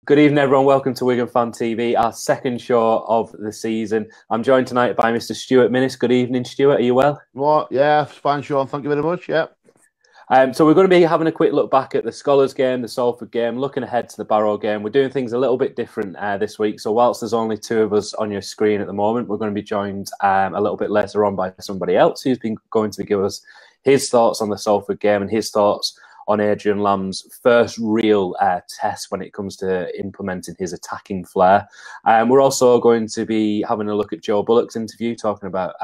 Good evening, everyone. Welcome to Wigan Fan TV, our second show of the season. I'm joined tonight by Mr. Stuart Minnis. Good evening, Stuart. Are you well? Well, yeah, fine, Sean. Thank you very much. Yeah. So we're going to be having a quick look back at the Scholars game, the Salford game, looking ahead to the Barrow game. We're doing things a little bit different this week. So whilst there's only two of us on your screen at the moment, we're going to be joined a little bit later on by somebody else who's been going to give us his thoughts on the Salford game and his thoughts on Adrian Lamb's first real test when it comes to implementing his attacking flair. We're also going to be having a look at Joe Bullock's interview, talking about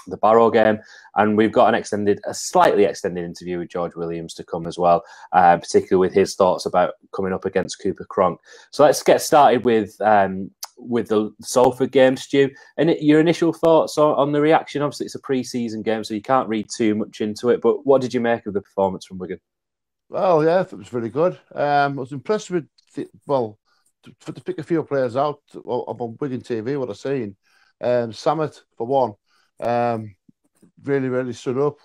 the Barrow game, and we've got a slightly extended interview with George Williams to come as well, particularly with his thoughts about coming up against Cooper Cronk. So let's get started with the Salford game, Stu. And your initial thoughts on the reaction? Obviously, it's a pre-season game, so you can't read too much into it, but what did you make of the performance from Wigan? Well, yeah, it was really good. I was impressed with, to pick a few players out on Wigan TV, what I've seen. Samet, for one, really stood up.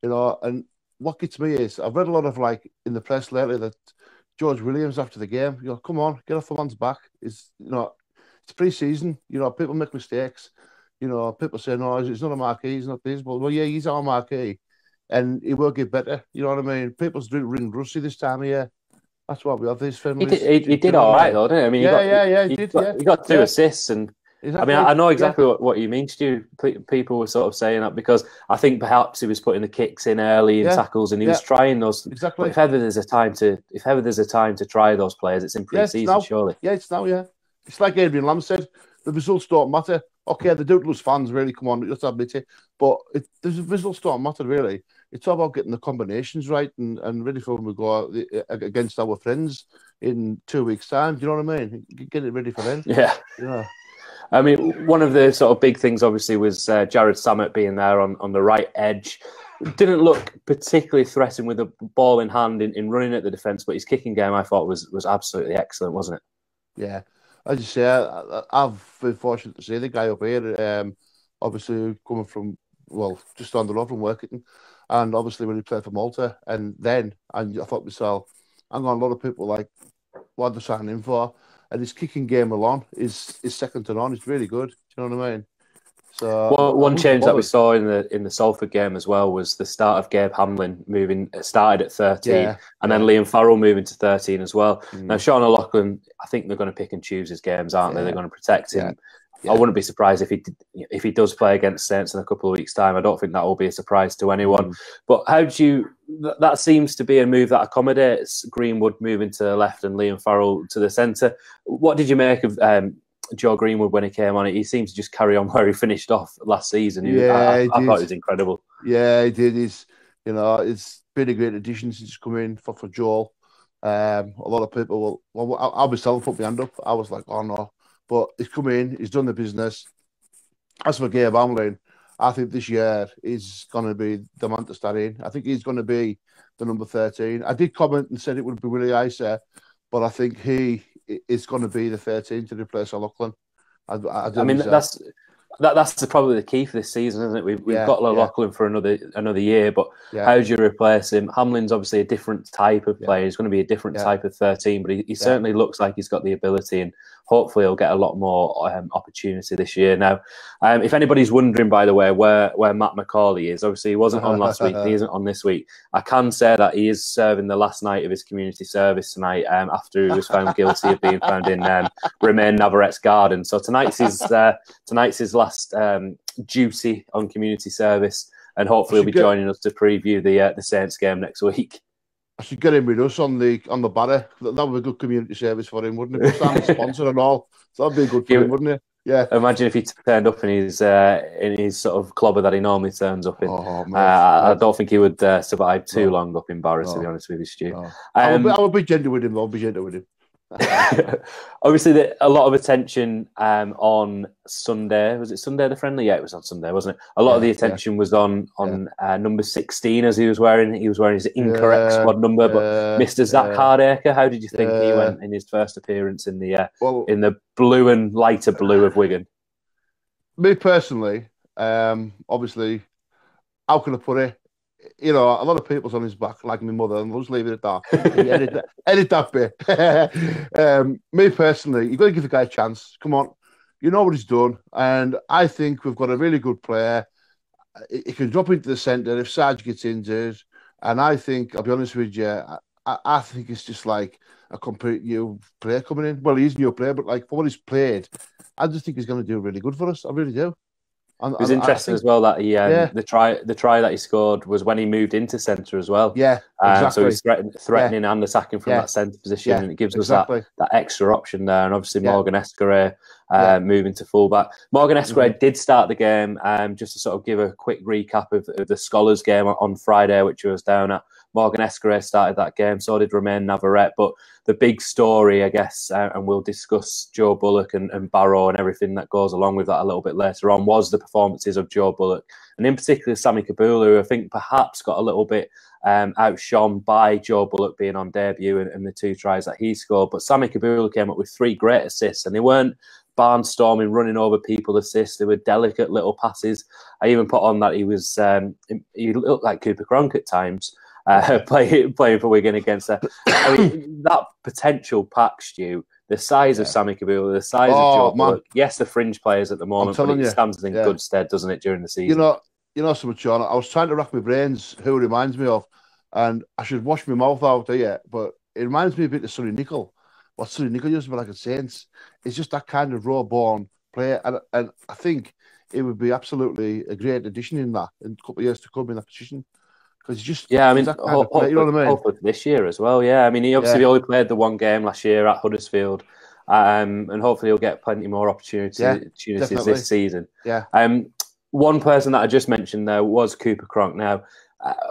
And what gets me is, I've read a lot of, in the press lately, that George Williams, after the game, come on, get off the man's back. It's pre-season. People make mistakes. People say, no, he's not a marquee, he's not this. But, well, yeah, he's our marquee. And he will get better. You know what I mean? People's ring rusty this time of year. That's why we have these families. He did all right, though, didn't he? I mean, he got two assists. And exactly. I mean, I know exactly what you mean, Stu. People were sort of saying that because I think perhaps he was putting the kicks in early and tackles, and he was trying those. Exactly. But if ever there's a time to try those players, it's in pre-season, surely. Yeah, it's now. Yeah, it's like Adrian Lamb said. The results don't matter. Okay, they don't lose fans, really. Come on, let's admit it. But the results don't matter, really. It's all about getting the combinations right and ready for when we go out against our friends in 2 weeks' time. Do you know what I mean? Get it ready for them. Yeah. I mean, one of the sort of big things, obviously, was Jared Samet being there on the right edge. Didn't look particularly threatening with the ball in hand in running at the defence, but his kicking game, I thought, was absolutely excellent, wasn't it? Yeah. As you say, I've been fortunate to see the guy up here, obviously coming from, just down the road from Workington, and obviously when he played for Malta, and I thought to myself, hang on, a lot of people what they're signing him for, and his kicking game alone is second to none. It's really good. Do you know what I mean? So one change that we saw in the Salford game as well was the start of Gabe Hamlin started at 13, and then Liam Farrell moving to 13 as well. Now Sean O'Loughlin, I think they're going to pick and choose his games, aren't they? They're going to protect him. I wouldn't be surprised if he does play against Saints in a couple of weeks' time. I don't think that will be a surprise to anyone. But how do you? That seems to be a move that accommodates Greenwood moving to the left and Liam Farrell to the centre. What did you make of Joe Greenwood when he came on? He seemed to just carry on where he finished off last season. I thought it was incredible. Yeah, he did. It's been a great addition since he's come in for Joel. A lot of people I myself put my hand up. I was like, oh no. But he's come in, he's done the business. As for Gabe Hamlin, I think this year is going to be the man to start in. I think he's going to be the number 13. I did comment and said it would be Willie Isa, but I think he is going to be the 13 to replace O'Loughlin. I mean, that's probably the key for this season, isn't it? We've got O'Loughlin for another year, but how do you replace him? Hamlin's obviously a different type of player. He's going to be a different type of 13, but he certainly looks like he's got the ability, and hopefully he'll get a lot more opportunity this year. Now, if anybody's wondering, by the way, where Matt Macaulay is, obviously he wasn't on last week, and he isn't on this week. I can say that he is serving the last night of his community service tonight after he was found guilty of being found in Remain Navaret's garden. So tonight's his last duty on community service, and hopefully he'll be joining us to preview the Saints game next week. I should get him with us on the Barrow. That would be a good community service for him, wouldn't it? I'm a sponsor and all, so that'd be good for him, wouldn't it? Yeah. Imagine if he turned up in his sort of clobber that he normally turns up in. I don't think he would survive too long up in Barrow, to be honest with you, Stu. I would be gentle with him. I'll be gentle with him. Obviously, a lot of attention on Sunday. Was it Sunday the friendly? Yeah, it was on Sunday, wasn't it? A lot of the attention was on number 16 as he was wearing his incorrect squad number. But Mr. Zach Hardacre, how did you think he went in his first appearance in the blue and lighter blue of Wigan? Me personally, obviously, how can I put it? you know, a lot of people's on his back, like my mother, and I'll just leave it at that. Edit that bit. Me personally, you've got to give the guy a chance. Come on. You know what he's done. And I think we've got a really good player. He can drop into the centre if Sarge gets injured. And I think, I'll be honest with you, I think it's just like a complete new player coming in. Well, he's a new player, but like for what he's played, I just think he's going to do really good for us. I really do. It was interesting as well that he the try that he scored was when he moved into centre as well. Yeah, exactly. So he's threatening and attacking from that centre position, and it gives us that extra option there. And obviously Morgan Escaray moving to fullback. Morgan Escaray did start the game. Just to sort of give a quick recap of the Scholars game on Friday, which was down at. Morgan Escaray started that game, so did Romain Navarrete. But the big story, I guess, and we'll discuss Joe Bullock and Barrow and everything that goes along with that a little bit later on, was the performances of Joe Bullock. And in particular, Sammy Kabula, who I think perhaps got a little bit outshone by Joe Bullock being on debut and the 2 tries that he scored. But Sammy Kabula came up with 3 great assists, and they weren't barnstorming, running over people assists. They were delicate little passes. I even put on that he was he looked like Cooper Cronk at times. Playing for Wigan against her. I mean, that potential pack, Stu, the size of Sammy Kabula, the size of Joe Bullock. Yes, the fringe players at the moment, but it stands in good stead, doesn't it, during the season? You know something, Sean? I was trying to rack my brains who it reminds me of, and I should wash my mouth out here, but it reminds me a bit of Sonny Nicol. What Sonny Nicol used to be like at Saints. It's just that kind of raw-born player, and I think it would be absolutely a great addition in a couple of years to come in that position. Because just I mean, you know what I mean? Hopefully this year as well. Yeah, I mean, he obviously only played the 1 game last year at Huddersfield, and hopefully he'll get plenty more opportunities this season. Yeah. One person that I just mentioned there was Cooper Cronk. Now,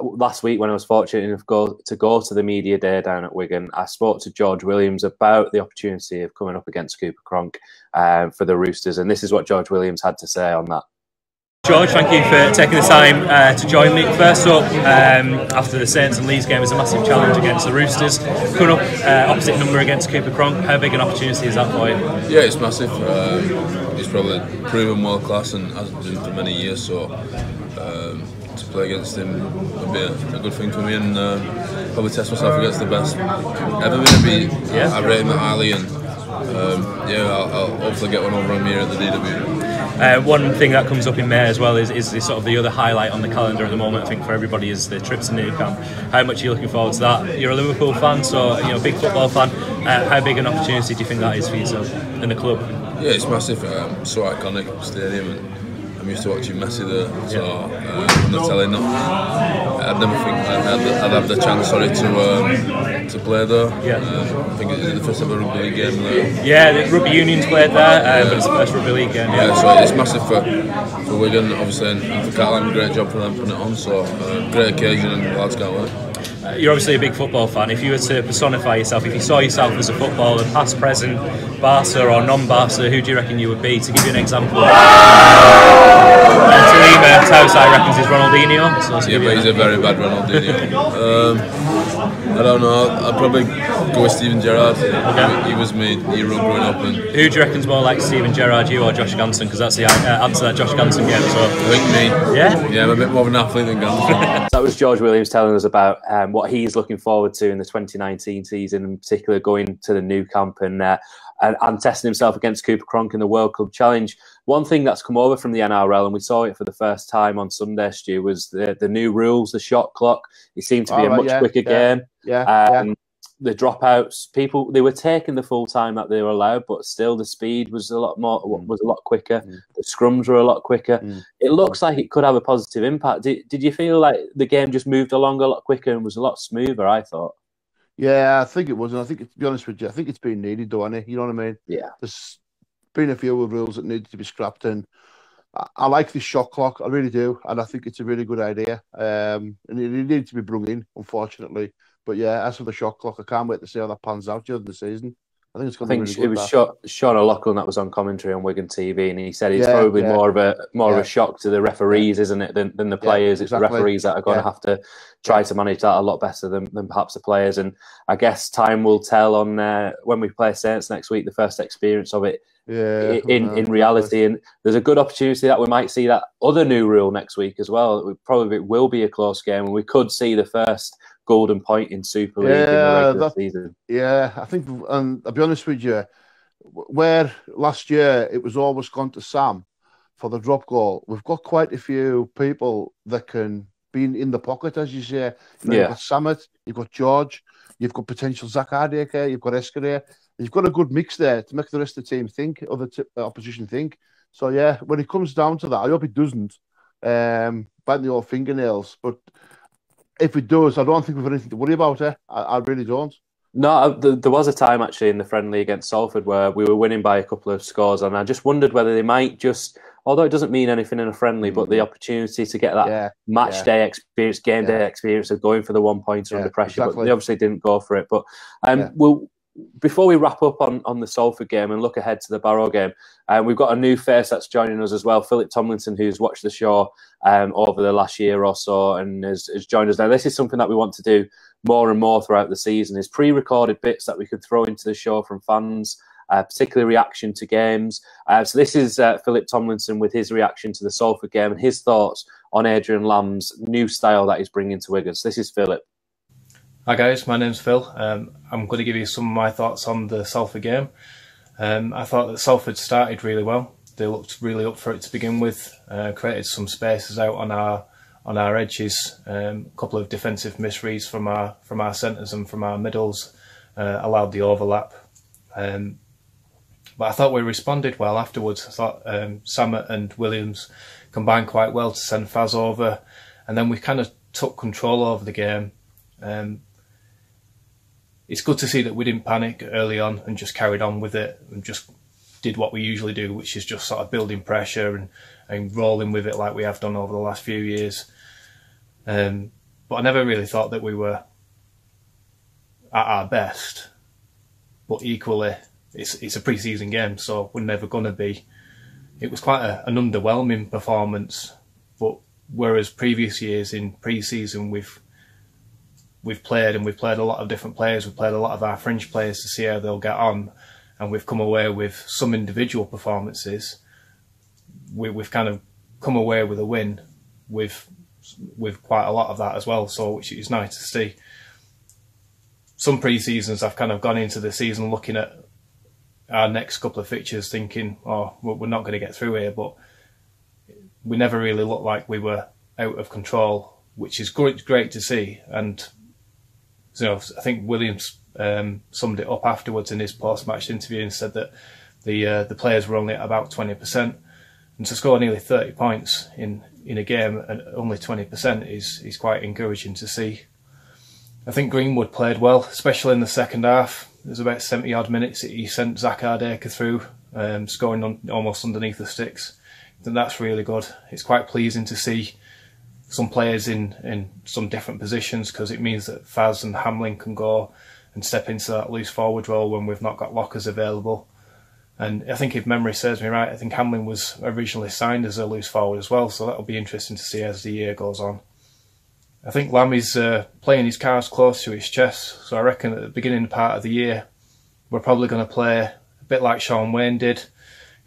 last week when I was fortunate enough to go to the media day down at Wigan, I spoke to George Williams about the opportunity of coming up against Cooper Cronk for the Roosters, and this is what George Williams had to say on that. George, thank you for taking the time to join me. First up, after the Saints and Leeds game is a massive challenge against the Roosters. Coming up opposite number against Cooper Cronk, how big an opportunity is that for you? Yeah, it's massive. He's probably proven world class and hasn't been for many years, so to play against him would be a good thing for me, and probably test myself against the best ever maybe. I rate him highly, and I'll hopefully get one over on me here at the DW. One thing that comes up in May as well is sort of the other highlight on the calendar at the moment, I think, for everybody, is the trip to Nou Camp. How much are you looking forward to that? You're a Liverpool fan, so big football fan. How big an opportunity do you think that is for yourself and the club? Yeah, it's massive. So iconic stadium, and I'm used to watching Messi there, so on the telly. I'd never think I'd have the chance, to play there. I think it's the first ever rugby league game there. Yeah, the rugby union's played there, but it's the first rugby league game. Yeah, so it's massive for Wigan, obviously, and for Catalan. Great job for them putting it on. So great occasion, and lads can't wait. You're obviously a big football fan. If you were to personify yourself, if you saw yourself as a footballer, past, present, Barca or non-Barca, who do you reckon you would be? To give you an example, Talima Tausai reckons he's Ronaldinho. So but he's a very bad Ronaldinho. I don't know. I'd probably go with Steven Gerrard. Okay. He was my hero growing up. And who do you reckon's more like Steven Gerrard, you or Josh Ganson? Because that's the answer to that Josh Ganson game. So I think me. Yeah, I'm a bit more of an athlete than Ganson. That was George Williams telling us about what he's looking forward to in the 2019 season, in particular going to the Nou Camp and testing himself against Cooper Cronk in the World Club Challenge. One thing that's come over from the NRL, and we saw it for the first time on Sunday, Stu, was the new rules, the shot clock. It seemed to be a much quicker game. The dropouts, people, they were taking the full time that they were allowed, but still the speed was a lot quicker. The scrums were a lot quicker. It looks like it could have a positive impact. Did you feel like the game just moved along a lot quicker and was a lot smoother, I thought? Yeah, I think it was. And I think, to be honest with you, I think it's been needed, though, hasn't it? You know what I mean? Yeah. There's been a few rules that needed to be scrapped, and I like this shot clock. I really do. And I think it's a really good idea. And it needed to be brought in, unfortunately. But yeah, as for the shot clock, I can't wait to see how that pans out during the season. I think it's going I to be think really it good. was Sean O'Loughlin that was on commentary on Wigan TV, and he said it's probably more of a shock to the referees, isn't it, than the players? It's the referees that are going to have to try to manage that a lot better than perhaps the players. And I guess time will tell on when we play Saints next week, the first experience of it in reality. And there's a good opportunity that we might see that other new rule next week as well. It probably will be a close game, and we could see the first golden point in Super League in the regular season. Yeah, I think, and I'll be honest with you, where last year it was always gone to Sam for the drop goal, we've got quite a few people that can be in the pocket, as you say. You've got Samet, you've got George, you've got potential Zach Hardacre, you've got Escudero. You've got a good mix there to make the rest of the team think, or the opposition think. So, yeah, when it comes down to that, I hope it doesn't bite the old fingernails. But if it does, I don't think we've got anything to worry about. I really don't. No, there was a time actually in the friendly against Salford where we were winning by a couple of scores, and I just wondered whether they might just, although it doesn't mean anything in a friendly, but the opportunity to get that match day experience, game day experience of going for the 1 pointer under pressure, but they obviously didn't go for it. But before we wrap up on the Salford game and look ahead to the Barrow game, we've got a new face that's joining us as well, Philip Tomlinson, who's watched the show over the last year or so and has joined us now. This is something that we want to do more and more throughout the season, is pre-recorded bits that we could throw into the show from fans, particularly reaction to games. So this is Philip Tomlinson with his reaction to the Salford game and his thoughts on Adrian Lamb's new style that he's bringing to Wigan. So this is Philip. Hi guys, my name's Phil. I'm going to give you some of my thoughts on the Salford game. I thought that Salford started really well. They looked really up for it to begin with. Created some spaces out on our edges. A couple of defensive misreads from our centres and from our middles allowed the overlap. But I thought we responded well afterwards. I thought Samet and Williams combined quite well to send Faz over, and then we kind of took control over the game. It's good to see that we didn't panic early on and just carried on with it and just did what we usually do, which is just sort of building pressure and rolling with it like we have done over the last few years. But I never really thought that we were at our best. But equally, it's a pre-season game, so we're never going to be. It was quite an underwhelming performance. But whereas previous years in pre-season we've played a lot of different players. We've played a lot of our fringe players to see how they'll get on, and we've come away with some individual performances. We've kind of come away with a win with quite a lot of that as well, so which is nice to see. Some pre-seasons I've kind of gone into the season looking at our next couple of fixtures thinking, oh, we're not going to get through here, but we never really looked like we were out of control, which is great to see. And I think Williams summed it up afterwards in his post-match interview and said that the players were only at about 20%, and to score nearly 30 points in a game at only 20% is quite encouraging to see. I think Greenwood played well, especially in the second half. There's about 70 odd minutes he sent Zach Hardacre through, scoring almost underneath the sticks. I think that's really good. It's quite pleasing to see some players in some different positions, because it means that Faz and Hamlin can go and step into that loose forward role when we've not got lockers available. And I think, if memory serves me right, I think Hamlin was originally signed as a loose forward as well, so that'll be interesting to see as the year goes on. I think Lam is playing his cards close to his chest, so I reckon at the beginning part of the year we're probably going to play a bit like Sean Wayne did.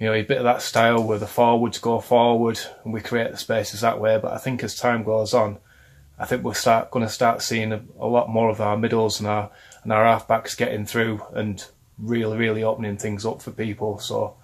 A bit of that style where the forwards go forward and we create the spaces that way. But I think as time goes on, I think we're going to start seeing a lot more of our middles and our half-backs getting through and really opening things up for people. So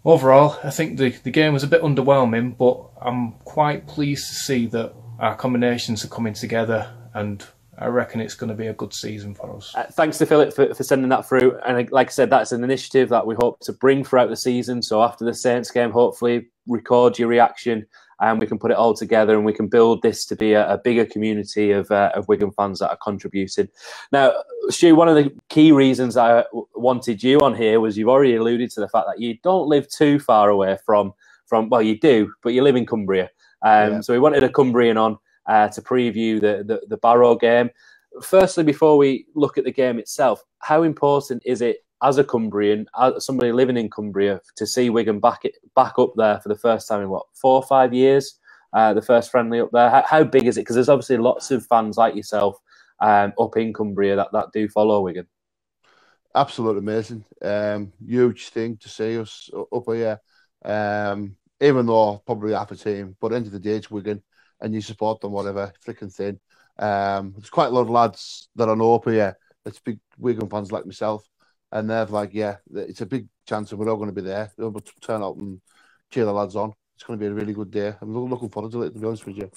overall, I think the game was a bit underwhelming, but I'm quite pleased to see that our combinations are coming together, and I reckon it's going to be a good season for us. Thanks to Philip for sending that through. And like I said, that's an initiative that we hope to bring throughout the season. So after the Saints game, hopefully record your reaction and we can put it all together and we can build this to be a bigger community of Wigan fans that are contributing. Now, Stu, one of the key reasons I wanted you on here was you've already alluded to the fact that you don't live too far away from well, you do, but you live in Cumbria. So we wanted a Cumbrian on to preview the Barrow game. Firstly, before we look at the game itself, how important is it as a Cumbrian, as somebody living in Cumbria, to see Wigan back up there for the first time in what, 4 or 5 years, the first friendly up there. How big is it? Because there's obviously lots of fans like yourself up in Cumbria that do follow Wigan. Absolutely amazing. Huge thing to see us up here. Even though probably half a team, but at the end of the day, it's Wigan, and you support them, whatever, thick and thin. There's quite a lot of lads that I know up here that's big Wigan fans like myself, and they're like, yeah, it's a big chance that we're all going to be there. We'll turn out and cheer the lads on. It's going to be a really good day. I'm looking forward to it, to be honest with you.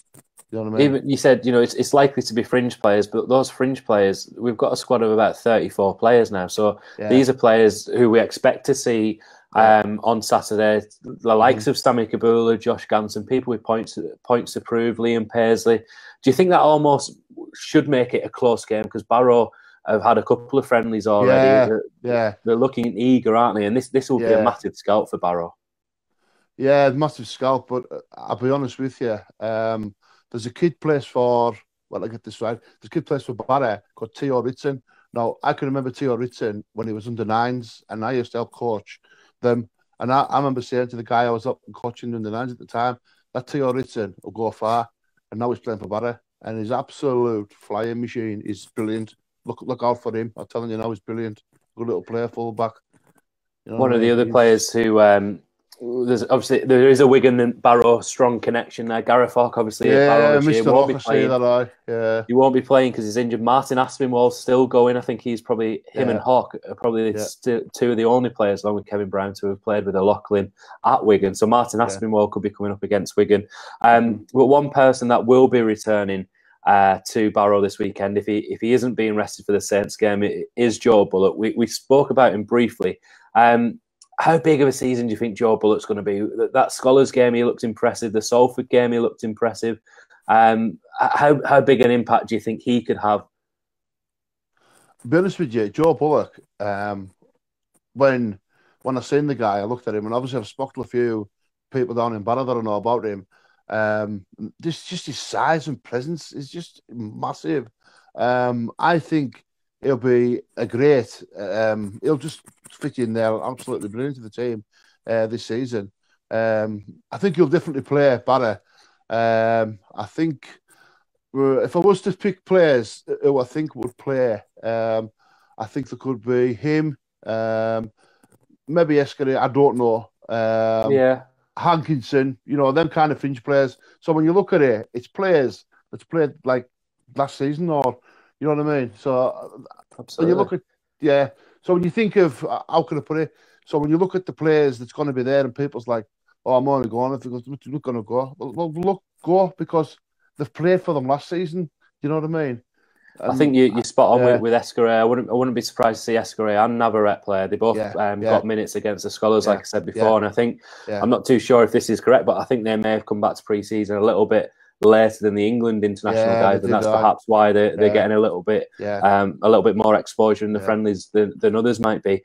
You know what I mean? Even you said, it's likely to be fringe players, but those fringe players, we've got a squad of about 34 players now. So these are players who we expect to see on Saturday. The likes of Stami Kabula, Josh Ganson, people with points to prove, Liam Paisley. Do you think that almost should make it a close game? Because Barrow have had a couple of friendlies already. They're looking eager, aren't they? And this will be a massive scalp for Barrow. Yeah, massive scalp. But I'll be honest with you. There's a kid plays for, well, I get this right. There's a kid plays for Barrow called Theo Ritson. Now, I can remember Theo Ritson when he was under 9s, and I used to help coach them. And I remember saying to the guy I was up and coaching under 9s at the time, that Theo Ritson will go far. And now he's playing for Barrow. And his absolute flying machine is brilliant. Look out for him. I'm telling you now, he's brilliant. Good little player, full-back. One of the other players who... there is a Wigan and Barrow strong connection there. Gareth Hawke, obviously, at Barrow this year, won't be playing. He won't be playing because he's injured. Martin Aspinwall's still going. I think he's probably him and Hawke are probably two of the only players, along with Kevin Brown, to have played with a Lachlan at Wigan. So Martin Aspinwall could be coming up against Wigan. But one person that will be returning to Barrow this weekend, if he isn't being rested for the Saints game, it is Joe Bullock. We spoke about him briefly. How big of a season do you think Joe Bullock's going to be? That Scholars game, he looked impressive. The Salford game, he looked impressive. How big an impact do you think he could have? To be honest with you, Joe Bullock, when I seen the guy, I looked at him, and obviously I've spoken to a few people down in Barrow that I know about him. Just his size and presence is just massive. I think he'll be a great. He'll just fit in there absolutely brilliant to the team this season. I think he'll definitely play Barrow. I think if I was to pick players who I think would play, I think there could be him, maybe Escary, I don't know. Hankinson, them kind of fringe players. So when you look at it, it's players that's played like last season, or you know what I mean. So when you look at so when you think of how can I put it? So when you look at the players that's going to be there, and people's like, "Oh, I'm only going if they're not going to go." Well, look, go because they've played for them last season. You know what I mean? I think you're spot on with Escary. I wouldn't be surprised to see Escary and Navarrete play. They both got minutes against the Scholars, like I said before. And I think I'm not too sure if this is correct, but I think they may have come back to pre-season a little bit later than the England international guys, and that's perhaps why they're getting a little bit more exposure in the friendlies than others might be.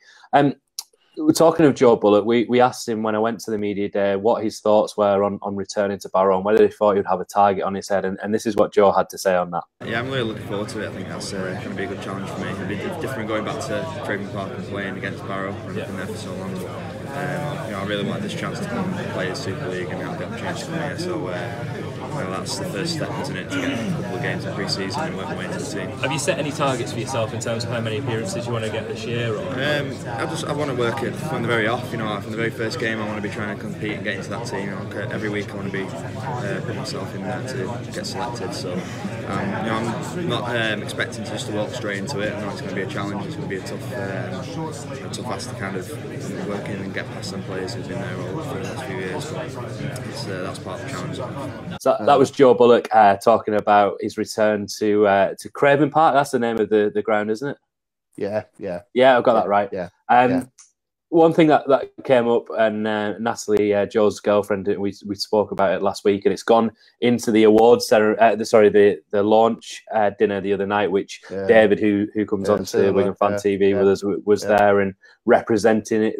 We're talking of Joe Bullock. We asked him when I went to the media day what his thoughts were on returning to Barrow and whether he thought he would have a target on his head, and this is what Joe had to say on that. Yeah, I'm really looking forward to it. I think that's going to be a good challenge for me. It'll be different going back to Craven Park and playing against Barrow. I've been there for so long. I really wanted this chance to come and play the Super League and have the opportunity to come here. So that's the first step, isn't it, to get a couple of games in pre-season and work my way into the team. Have you set any targets for yourself in terms of how many appearances you want to get this year? Or? I want to work it from the very off. From the very first game, I want to be trying to compete and get into that team. Every week, I want to be putting myself in there to get selected. So I'm not expecting just to walk straight into it. I know it's going to be a challenge. It's going to be a tough ask to kind of work in and get past some players who've been there all for the last few years. But that's part of the challenge. So that was Joe Bullock talking about his return to Craven Park. That's the name of the ground, isn't it? Yeah, I've got that right. One thing that came up, and Natalie, Joe's girlfriend, we spoke about it last week, and it's gone into the awards the launch dinner the other night, which David, who comes on to Wigan Fan TV with us, was there and representing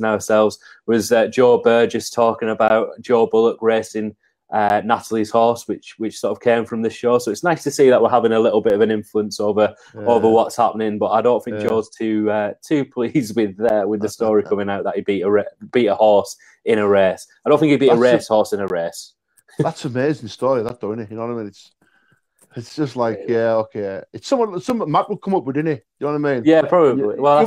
ourselves, was Joe Burgess talking about Joe Bullock racing Natalie's horse, which sort of came from this show. So it's nice to see that we're having a little bit of an influence over what's happening. But I don't think Joe's too pleased with the story coming out that he beat a horse in a race. I don't think he beat a racehorse in a race. That's an amazing story, that, don't it? You know what I mean? It's just like, okay. It's someone Matt would come up with, didn't he? You know what I mean? Yeah, probably. Well, I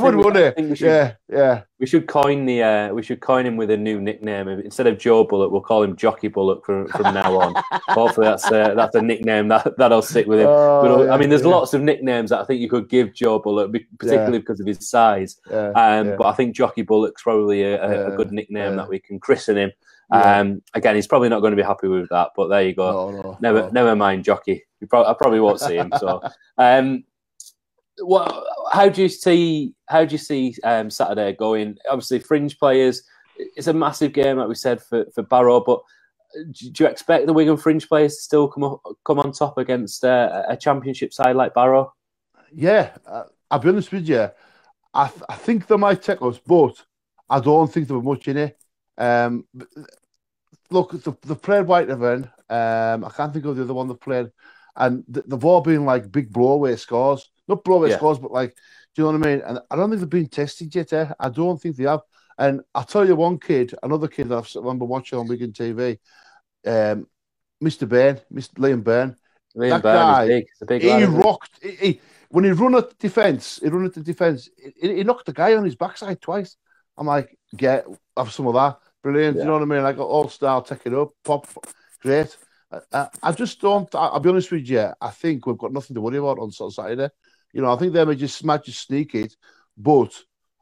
think we should, yeah. We should coin him with a new nickname. Instead of Joe Bullock, we'll call him Jockey Bullock from now on. Hopefully, that's a nickname that'll stick with him. I mean, there's lots of nicknames that I think you could give Joe Bullock, particularly because of his size. But I think Jockey Bullock's probably a good nickname that we can christen him. Again, he's probably not going to be happy with that, but there you go. Never mind, Jockey. I probably won't see him. So, how do you see Saturday going? Obviously, fringe players. It's a massive game, like we said, for Barrow. But do you expect the Wigan fringe players to still come on top against a championship side like Barrow? Yeah, I'll be honest with you. I think they might take us, but I don't think there was much in it. Look, they've played Whitehaven. I can't think of the other one they've played, and they've all been like big blowaway scores. Not blowaway scores, but like, do you know what I mean? And I don't think they've been tested yet. I don't think they have. And I'll tell you one kid, another kid that I remember watching on Wigan TV, Mr. Bairn, Mr. Liam Bairn. Liam Bairn is big. It's a big lad, he rocked. When he run at defence, he knocked the guy on his backside twice. I'm like, have some of that. Brilliant. You know what I mean? Like all-star, take it up, pop, great. I just don't. I'll be honest with you. I think we've got nothing to worry about on Saturday. You know, I think they may just sneak it, but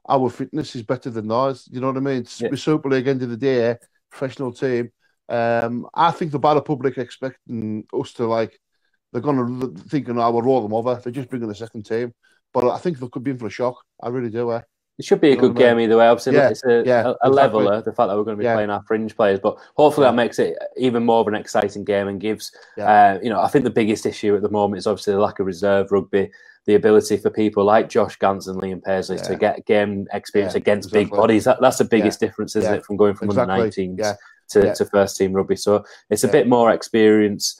our fitness is better than theirs. You know what I mean? We're Super League end of the day, professional team. I think the Barrow public expecting us to they're going to thinking, we'll roll them over. They're just bringing a second team, but I think they could be in for a shock. I really do. It should be a good game either way. Obviously, it's a leveler, the fact that we're going to be playing our fringe players. But hopefully that makes it even more of an exciting game and gives, I think the biggest issue at the moment is obviously the lack of reserve rugby, the ability for people like Josh Gantz and Liam Paisley to get game experience against big bodies. That's the biggest difference, isn't it, from going from under 19s to first team rugby. So it's a bit more experience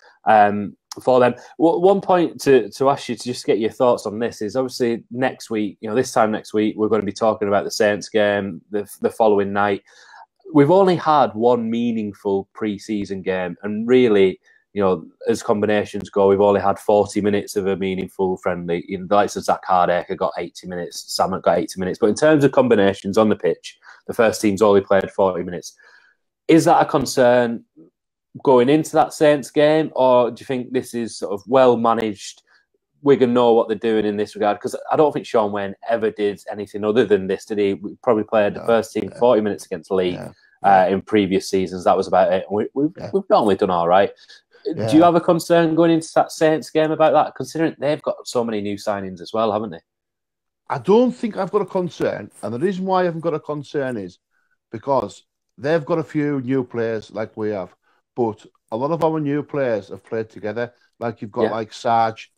for them. One point to ask you to just get your thoughts on this is obviously next week, this time next week, we're going to be talking about the Saints game the following night. We've only had one meaningful pre-season game, and really, as combinations go, we've only had 40 minutes of a meaningful friendly. The likes of Zach Hardacre got 80 minutes, Sam got 80 minutes. But in terms of combinations on the pitch, the first team's only played 40 minutes. Is that a concern going into that Saints game, or do you think this is sort of well managed? Wigan know what they're doing in this regard, because I don't think Sean Wayne ever did anything other than this, did he? We probably played the first team 40 minutes against Leeds in previous seasons. That was about it. We've normally done all right. Do you have a concern going into that Saints game about that, considering they've got so many new signings as well, haven't they? I don't think I've got a concern, and the reason why I haven't got a concern is because they've got a few new players like we have. But a lot of our new players have played together. Like you've got like Sarge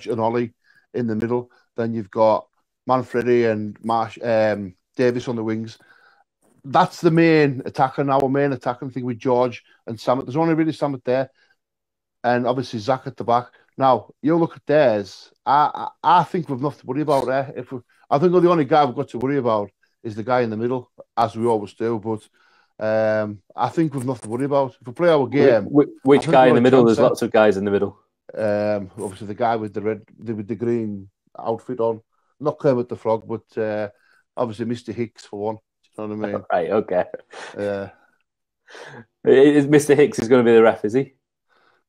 and Ollie in the middle. Then you've got Manfredi and Davis on the wings. That's the main attacking, our main attacking thing with George and Samet. There's only really Samet there. And obviously Zach at the back. Now, you look at theirs. I think we've nothing to worry about there. I think the only guy we've got to worry about is the guy in the middle, as we always do. But I think we've nothing to worry about. If we play our game, which guy in the middle? There's lots of guys in the middle. Obviously, the guy with the green outfit on, not Kermit the Frog, but obviously Mr. Hicks for one. Do you know what I mean? Right. Okay. Mr. Hicks is going to be the ref, is he?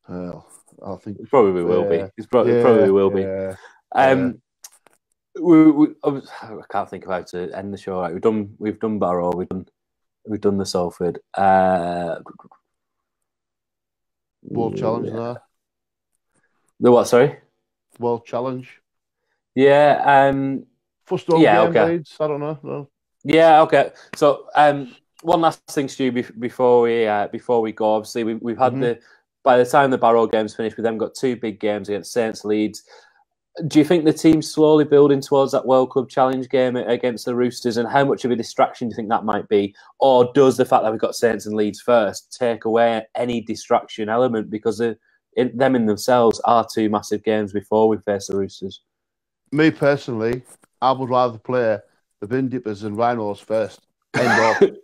I think he probably will be. He probably will be. I can't think of how to end the show. Right, we've done Barrow. We've done the Salford. World Challenge there. The what? Sorry. World Challenge. Yeah. First home game, Leeds. I don't know. No. Yeah. Okay. So, one last thing, Stu, before we go. Obviously, we've had by the time the Barrow game's finished, we've then got two big games against Saints, Leeds. Do you think the team's slowly building towards that World Club Challenge game against the Roosters, and how much of a distraction do you think that might be? Or does the fact that we've got Saints and Leeds first take away any distraction element, because them in themselves are two massive games before we face the Roosters? Me personally, I would rather play the Bin Dippers and Rhinos first. End of.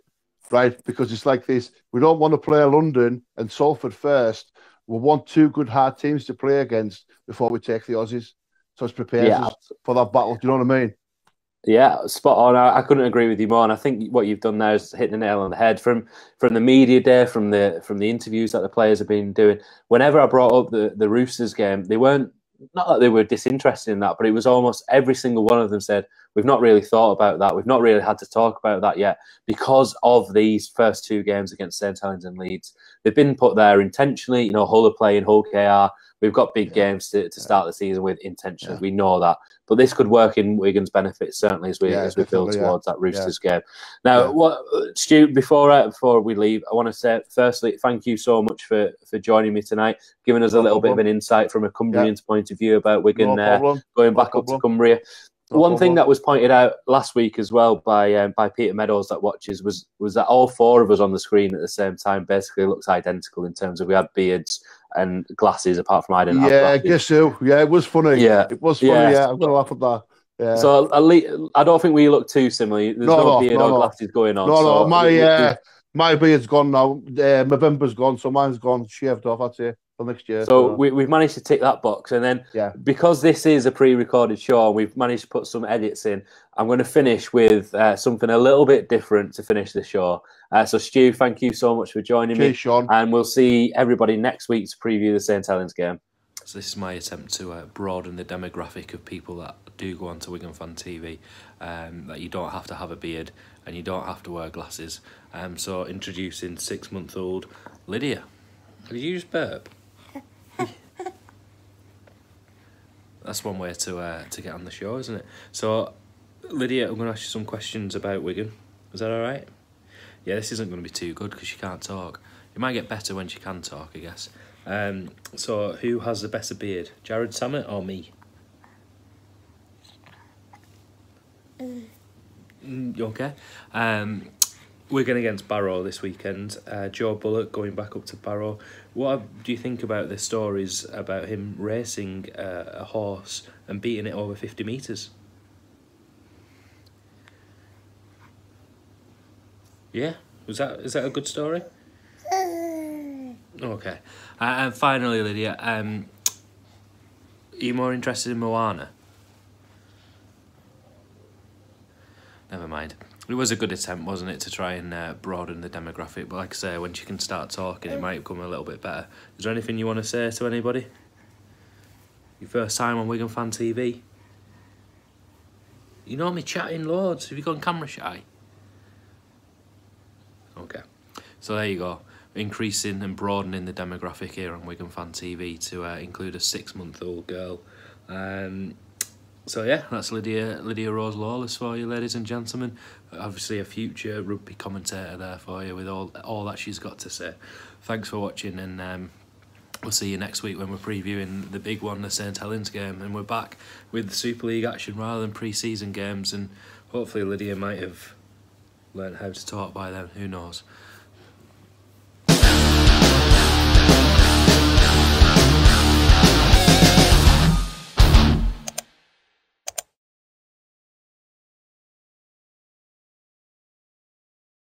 Right? Because it's like this. We don't want to play London and Salford first. We want two good hard teams to play against before we take the Aussies. So it prepares us for that battle. Do you know what I mean? Yeah, spot on. I couldn't agree with you more. And I think what you've done there is hit the nail on the head. From the media day, from the interviews that the players have been doing. Whenever I brought up the Roosters game, they weren't, not that they were disinterested in that, but it was almost every single one of them said, we've not really thought about that. We've not really had to talk about that yet because of these first two games against St Helens and Leeds. They've been put there intentionally. Hull are playing, Hull KR. We've got big games to start the season with intentionally. We know that. But this could work in Wigan's benefit, certainly, as we build towards that Roosters game. Now, Stu, before we leave, I want to say, firstly, thank you so much for joining me tonight, giving us a little bit of an insight from a Cumbrian's point of view about Wigan going back up to Cumbria. One thing that was pointed out last week as well by Peter Meadows that watches was that all four of us on the screen at the same time basically looks identical in terms of we had beards and glasses, apart from I didn't have glasses. I guess so. Yeah, it was funny. Yeah, it was funny. Yeah, I'm going to laugh at that. Yeah. So at least, I don't think we look too similar. There's no beard or glasses going on. No, my beard's gone now. November's gone, so mine's gone, shaved off, I'd say, for next year. So we've managed to tick that box. And then because this is a pre-recorded show, we've managed to put some edits in. I'm going to finish with something a little bit different to finish the show. So Stu, thank you so much for joining me. Sean. And we'll see everybody next week to preview the St Helens game. So this is my attempt to broaden the demographic of people that do go onto Wigan Fan TV, that you don't have to have a beard and you don't have to wear glasses. So introducing 6-month-old Lydia. Did you just burp? That's one way to get on the show, isn't it? So, Lydia, I'm going to ask you some questions about Wigan. Is that all right? Yeah, this isn't going to be too good because she can't talk. It might get better when she can talk, I guess. So, who has the better beard, Jared Sammett or me? You okay? Wigan against Barrow this weekend. Joe Bullock going back up to Barrow. What do you think about the stories about him racing a horse and beating it over 50 metres? Yeah? Is that a good story? Okay. And finally, Lydia, are you more interested in Moana? Never mind. It was a good attempt, wasn't it, to try and broaden the demographic. But like I say, when she can start talking, it might become a little bit better. Is there anything you want to say to anybody? Your first time on Wigan Fan TV? You know me chatting loads. Have you gone camera shy? Okay. So there you go. Increasing and broadening the demographic here on Wigan Fan TV to include a 6-month-old girl. So yeah, that's Lydia Rose Lawless for you, ladies and gentlemen. Obviously a future rugby commentator there for you with all that she's got to say. Thanks for watching, and we'll see you next week when we're previewing the big one, the St Helens game, and we're back with the Super League action rather than pre-season games, and hopefully Lydia might have learned how to talk by then, who knows.